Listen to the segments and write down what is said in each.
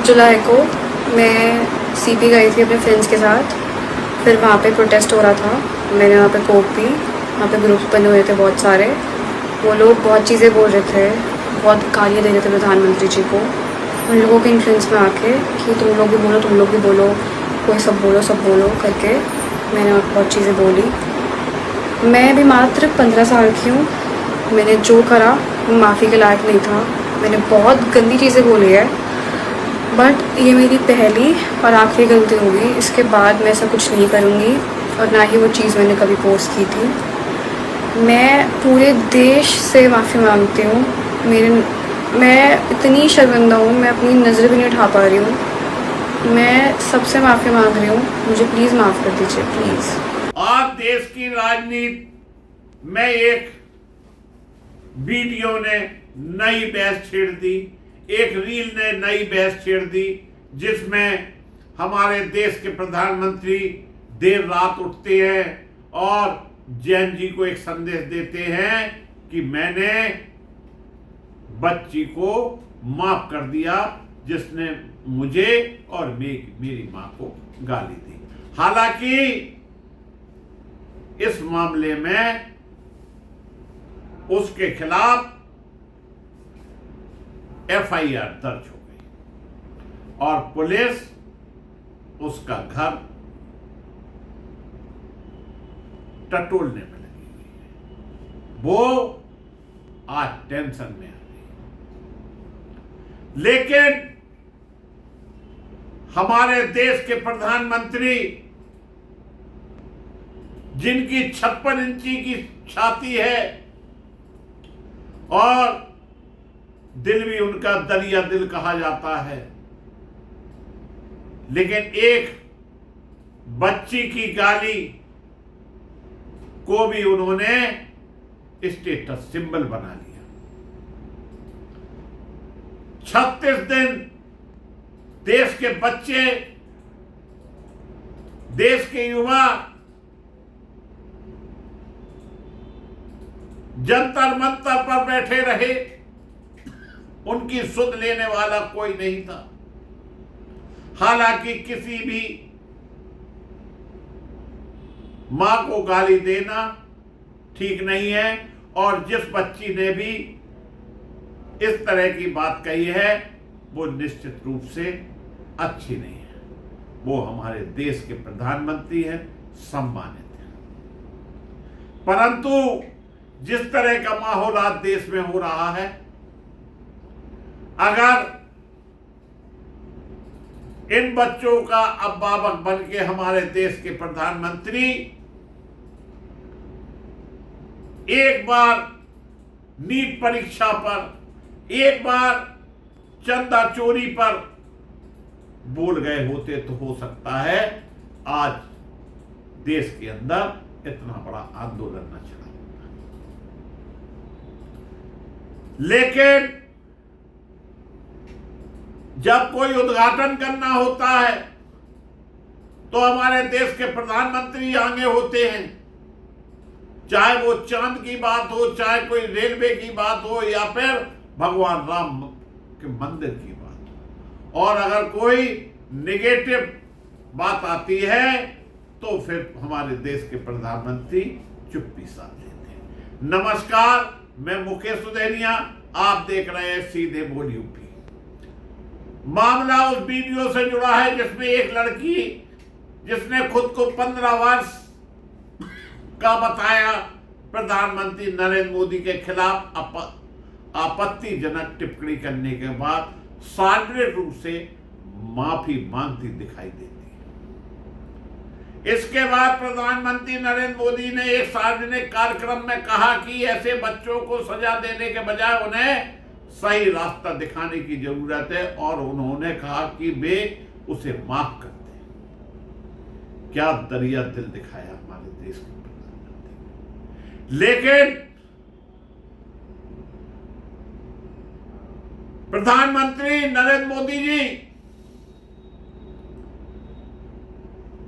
जुलाई को मैं सीपी गई थी अपने फ्रेंड्स के साथ। फिर वहाँ पे प्रोटेस्ट हो रहा था, मैंने वहाँ पे कोक पी। वहाँ पे ग्रुप्स बने हुए थे बहुत सारे। वो लोग बहुत चीज़ें बोल रहे थे, बहुत गालियाँ दे रहे थे प्रधानमंत्री जी को, उन लोगों के इन्फ्लुएंस में आके कि तुम लोग भी बोलो, तुम लोग भी बोलो, कोई सब बोलो करके मैंने बहुत चीज़ें बोली। मैं भी मात्र 15 साल की हूँ। मैंने जो करा वो माफ़ी के लायक नहीं था। मैंने बहुत गंदी चीज़ें बोली है, बट ये मेरी पहली और आखिरी गलती होगी। इसके बाद मैं ऐसा कुछ नहीं करूँगी और ना ही वो चीज़ मैंने कभी पोस्ट की थी। मैं पूरे देश से माफ़ी मांगती हूँ। मैं इतनी शर्मिंदा हूँ, मैं अपनी नज़र भी नहीं उठा पा रही हूँ। मैं सबसे माफ़ी मांग रही हूँ, मुझे प्लीज़ माफ़ कर दीजिए, प्लीज़। आज देश की राजनीति में एक वीडियो ने नई बहस छेड़ दी, एक रील ने नई बहस छेड़ दी, जिसमें हमारे देश के प्रधानमंत्री देर रात उठते हैं और जैन जी को एक संदेश देते हैं कि मैंने बच्ची को माफ कर दिया जिसने मुझे और मेरी मां को गाली दी। हालांकि इस मामले में उसके खिलाफ एफआईआर दर्ज हो गई और पुलिस उसका घर टटोलने में लगी हुई है। वो आज टेंशन में आ गई। लेकिन हमारे देश के प्रधानमंत्री, जिनकी 56 इंची की छाती है और दिल भी उनका दरिया दिल कहा जाता है, लेकिन एक बच्ची की गाली को भी उन्होंने स्टेटस सिंबल बना लिया। 36 दिन देश के बच्चे, देश के युवा जंतर मंतर पर बैठे रहे, उनकी सुध लेने वाला कोई नहीं था। हालांकि किसी भी मां को गाली देना ठीक नहीं है और जिस बच्ची ने भी इस तरह की बात कही है वो निश्चित रूप से अच्छी नहीं है। वो हमारे देश के प्रधानमंत्री हैं, सम्मानित हैं। परंतु जिस तरह का माहौल आज देश में हो रहा है, अगर इन बच्चों का अभिभावक बन के हमारे देश के प्रधानमंत्री एक बार नीट परीक्षा पर, एक बार चंदा चोरी पर बोल गए होते तो हो सकता है आज देश के अंदर इतना बड़ा आंदोलन न चला। लेकिन जब कोई उद्घाटन करना होता है तो हमारे देश के प्रधानमंत्री आगे होते हैं, चाहे वो चांद की बात हो, चाहे कोई रेलवे की बात हो या फिर भगवान राम के मंदिर की बात हो। और अगर कोई नेगेटिव बात आती है तो फिर हमारे देश के प्रधानमंत्री चुप्पी साध लेते हैं। नमस्कार, मैं मुकेश सुधेनिया, आप देख रहे हैं सीधे बोल यूपी। मामला उस वीडियो से जुड़ा है जिसमें एक लड़की, जिसने खुद को 15 वर्ष का बताया, प्रधानमंत्री नरेंद्र मोदी के खिलाफ आपत्तिजनक टिप्पणी करने के बाद सार्वजनिक रूप से माफी मांगती दिखाई देती है। इसके बाद प्रधानमंत्री नरेंद्र मोदी ने एक सार्वजनिक कार्यक्रम में कहा कि ऐसे बच्चों को सजा देने के बजाय उन्हें सही रास्ता दिखाने की जरूरत है और उन्होंने कहा कि वे उसे माफ कर दें। क्या दरिया दिल दिखाया हमारे देश के प्रधानमंत्री। लेकिन प्रधानमंत्री नरेंद्र मोदी जी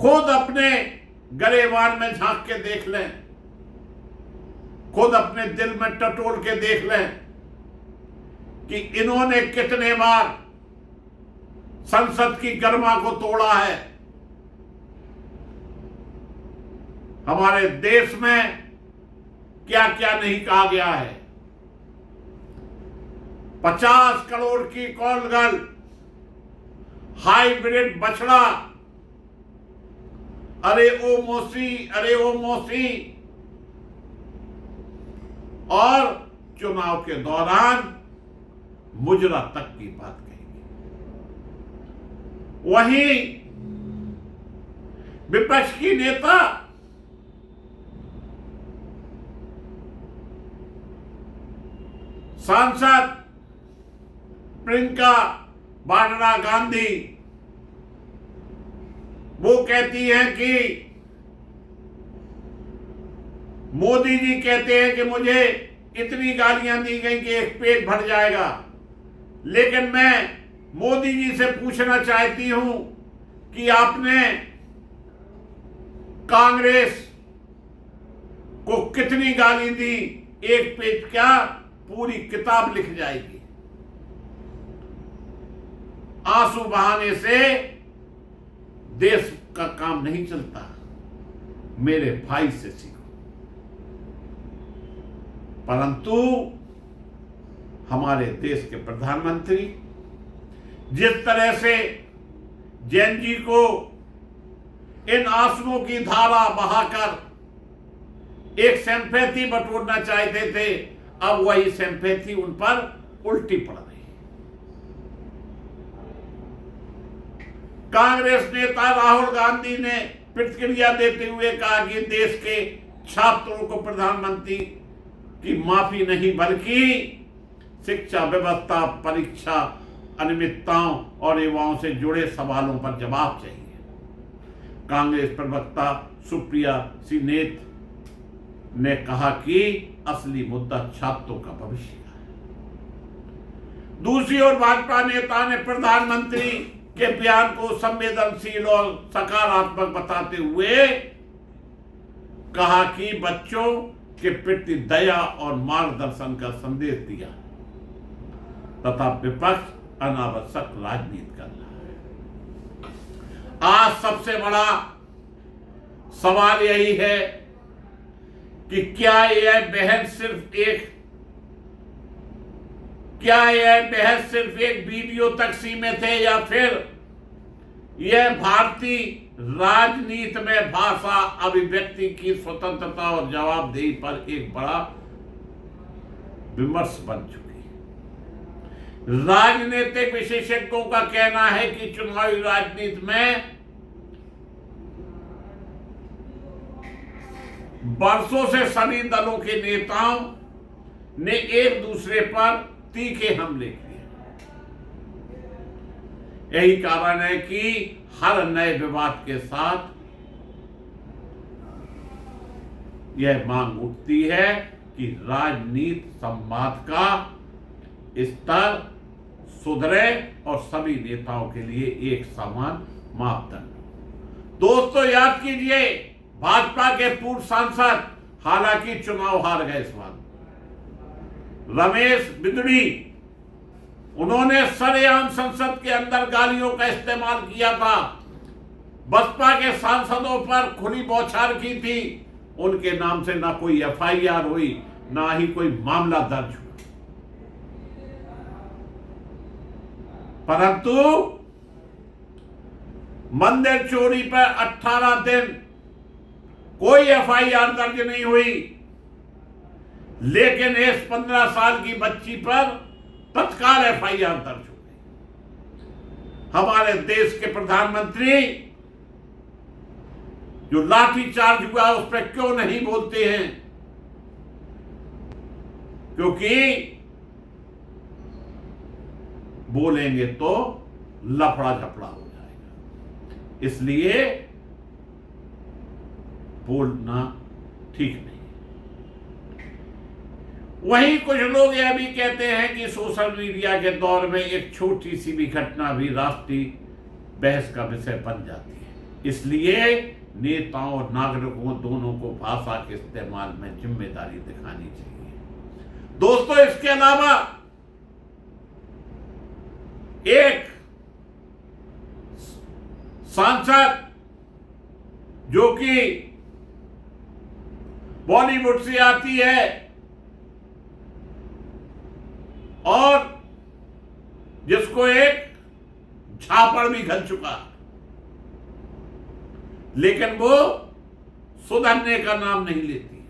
खुद अपने गरेबान में झांक के देख लें, खुद अपने दिल में टटोल के देख लें कि इन्होंने कितने बार संसद की गरिमा को तोड़ा है। हमारे देश में क्या क्या नहीं कहा गया है। 50 करोड़ की कॉलगर्ल, हाइब्रिड बछड़ा, अरे ओ मौसी, अरे ओ मौसी, और चुनाव के दौरान मुजरा तक की बात कहेंगे। वहीं विपक्ष की नेता सांसद प्रियंका वाड्रा गांधी, वो कहती हैं कि मोदी जी कहते हैं कि मुझे इतनी गालियां दी गई कि एक पेट भर जाएगा, लेकिन मैं मोदी जी से पूछना चाहती हूं कि आपने कांग्रेस को कितनी गाली दी। एक पेज क्या, पूरी किताब लिख जाएगी। आंसू बहाने से देश का काम नहीं चलता। मेरे भाई से सीखो। परंतु हमारे देश के प्रधानमंत्री जिस तरह से जैन जी को इन आंसुओं की धारा बहाकर एक सिंपैथी बटोरना चाहते थे, अब वही सिंपैथी उन पर उल्टी पड़ रही। कांग्रेस नेता राहुल गांधी ने प्रतिक्रिया देते हुए कहा कि देश के छात्रों को प्रधानमंत्री की माफी नहीं बल्कि शिक्षा व्यवस्था, परीक्षा अनियमितताओं और युवाओं से जुड़े सवालों पर जवाब चाहिए। कांग्रेस प्रवक्ता सुप्रिया सिनेत ने कहा कि असली मुद्दा छात्रों का भविष्य है। दूसरी ओर भाजपा नेता ने प्रधानमंत्री के बयान को संवेदनशील और सकारात्मक बताते हुए कहा कि बच्चों के प्रति दया और मार्गदर्शन का संदेश दिया तथा विपक्ष अनावश्यक राजनीति कर रहा है। आज सबसे बड़ा सवाल यही है कि क्या यह बहस सिर्फ एक वीडियो तक सीमित है या फिर यह भारतीय राजनीति में भाषा अभिव्यक्ति की स्वतंत्रता और जवाबदेही पर एक बड़ा विमर्श बन चुकी है। राजनीतिक विशेषज्ञों का कहना है कि चुनावी राजनीति में वर्षों से सभी दलों के नेताओं ने एक दूसरे पर तीखे हमले किए। यही कारण है कि हर नए विवाद के साथ यह मांग उठती है कि राजनीति संवाद का स्तर सुधरे और सभी नेताओं के लिए एक समान मापदंड। दोस्तों याद कीजिए, भाजपा के पूर्व सांसद हालांकि चुनाव हार गए इस बार, रमेश बिदड़ी, उन्होंने सरेआम संसद के अंदर गालियों का इस्तेमाल किया था, बसपा के सांसदों पर खुली बौछार की थी। उनके नाम से ना कोई एफआईआर हुई, ना ही कोई मामला दर्ज हुआ। परंतु मंदिर चोरी पर 18 दिन कोई एफआईआर दर्ज नहीं हुई, लेकिन इस 15 साल की बच्ची पर तत्काल एफआईआर दर्ज हो गई। हमारे देश के प्रधानमंत्री जो लाठीचार्ज हुआ उस पर क्यों नहीं बोलते हैं? क्योंकि बोलेंगे तो लफड़ा झपड़ा हो जाएगा, इसलिए बोलना ठीक नहीं। वहीं कुछ लोग यह भी कहते हैं कि सोशल मीडिया के दौर में एक छोटी सी भी घटना भी राष्ट्रीय बहस का विषय बन जाती है। इसलिए नेताओं और नागरिकों दोनों को भाषा के इस्तेमाल में जिम्मेदारी दिखानी चाहिए। दोस्तों, इसके अलावा एक सांसद जो कि बॉलीवुड से आती है और जिसको एक झापड़ भी घल चुका, लेकिन वो सुधरने का नाम नहीं लेती है।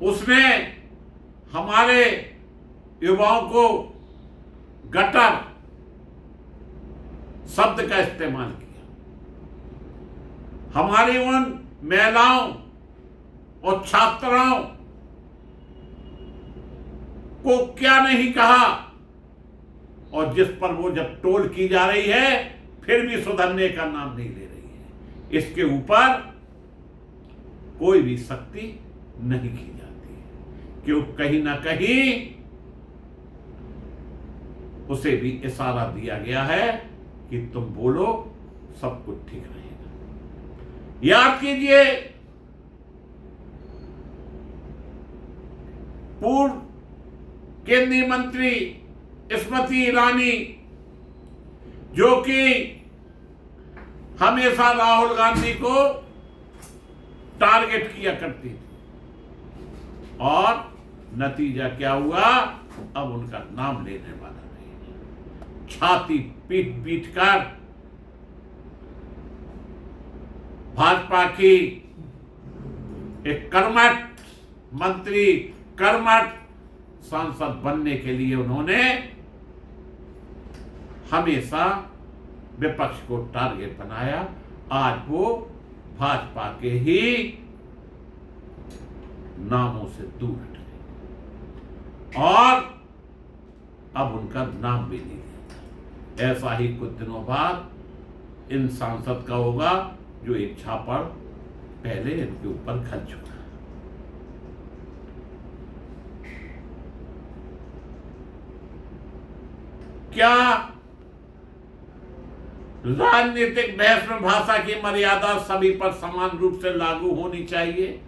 उसने हमारे युवाओं को गटर शब्द का इस्तेमाल किया, हमारी उन महिलाओं और छात्राओं को क्या नहीं कहा, और जिस पर वो जब टोल की जा रही है फिर भी सुधरने का नाम नहीं ले रही है। इसके ऊपर कोई भी सख्ती नहीं की जाती है, क्योंकि कहीं ना कहीं उसे भी इशारा दिया गया है कि तुम बोलो सब कुछ ठीक रहेगा। याद कीजिए, पूर्व केंद्रीय मंत्री स्मृति ईरानी, जो कि हमेशा राहुल गांधी को टारगेट किया करती थी, और नतीजा क्या हुआ, अब उनका नाम लेने वाला नहीं। छाती पीट पीट कर भाजपा की एक कर्मठ मंत्री, कर्मठ सांसद बनने के लिए उन्होंने हमेशा विपक्ष को टारगेट बनाया। आज वो भाजपा के ही नामों से दूर हट गए और अब उनका नाम भी नहीं लेता। ऐसा ही कुछ दिनों बाद इन सांसद का होगा जो एक झापड़ पहले इनके ऊपर घल चुका। क्या राजनीतिक बहस में भाषा की मर्यादा सभी पर समान रूप से लागू होनी चाहिए?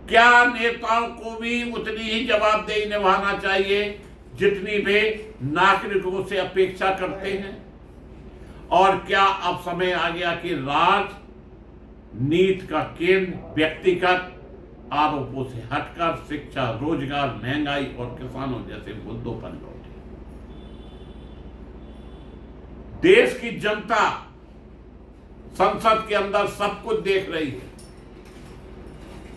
क्या नेताओं को भी उतनी ही जवाबदेही निभाना चाहिए जितनी वे नागरिकों से अपेक्षा करते हैं? और क्या अब समय आ गया कि राजनीति का केंद्र व्यक्तिगत आरोपों से हटकर शिक्षा, रोजगार, महंगाई और किसानों जैसे मुद्दों पर लौटे? देश की जनता संसद के अंदर सब कुछ देख रही है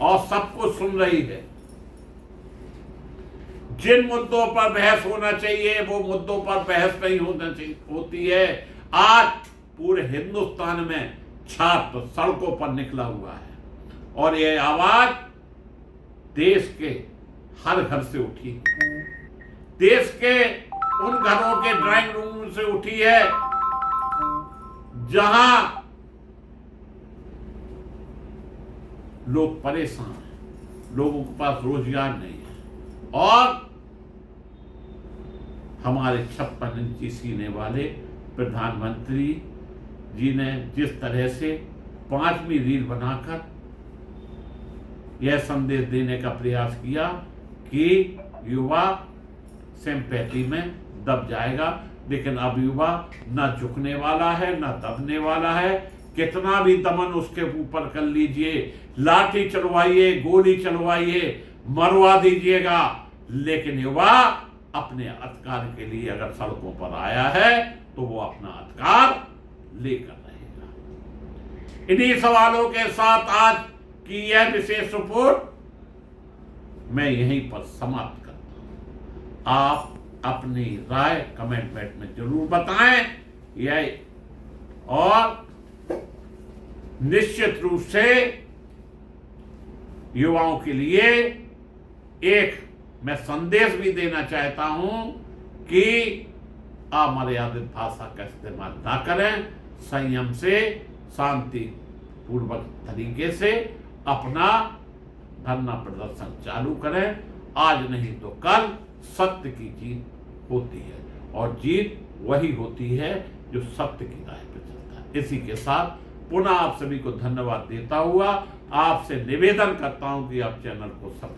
और सब कुछ सुन रही है। जिन मुद्दों पर बहस होना चाहिए वो मुद्दों पर बहस नहीं होती है। आज पूरे हिंदुस्तान में छात्र सड़कों पर निकला हुआ है और ये आवाज देश के हर घर से उठी, देश के उन घरों के ड्राइंग रूम से उठी है जहां लोग परेशान हैं, लोगों के पास रोजगार नहीं है, और हमारे 56 इंची सीने वाले प्रधानमंत्री जी ने जिस तरह से 5वीं रील बनाकर यह संदेश देने का प्रयास किया कि युवा सिंपैथी में दब जाएगा, लेकिन अब युवा न झुकने वाला है न दबने वाला है। कितना भी दमन उसके ऊपर कर लीजिए, लाठी चलवाइए, गोली चलवाइए, मरवा दीजिएगा, लेकिन युवा अपने अधिकार के लिए अगर सड़कों पर आया है तो वो अपना अधिकार लेकर रहेगा। इन्हीं सवालों के साथ आज की यह विशेष रिपोर्ट मैं यहीं पर समाप्त करता हूं। आप अपनी राय कमेंट में जरूर बताएं, यह और निश्चित रूप से युवाओं के लिए एक मैं संदेश भी देना चाहता हूं कि अमर्यादित भाषा का इस्तेमाल ना करें, संयम से, शांति पूर्वक तरीके से अपना धरना प्रदर्शन चालू करें। आज नहीं तो कल सत्य की जीत होती है, और जीत वही होती है जो सत्य की राह पर चलता है। इसी के साथ पुनः आप सभी को धन्यवाद देता हुआ आपसे निवेदन करता हूं कि आप चैनल को सब्सक्राइब